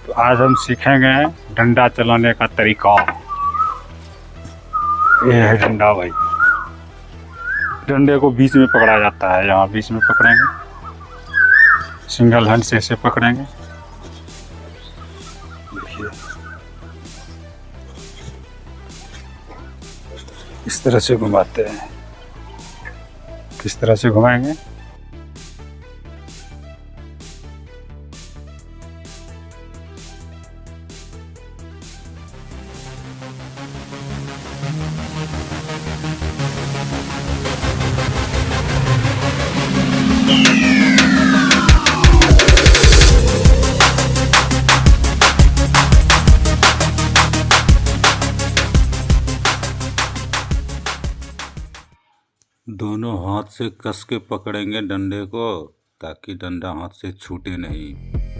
तो आज हम सीखेंगे डंडा चलाने का तरीका। ये है डंडा भाई। डंडे को बीच में पकड़ा जाता है, यहाँ बीच में पकड़ेंगे, सिंगल हैंड से इसे पकड़ेंगे। देखिए इस तरह से घुमाते हैं। किस तरह से घुमाएंगे? दोनों हाथ से कस के पकड़ेंगे डंडे को, ताकि डंडा हाथ से छूटे नहीं।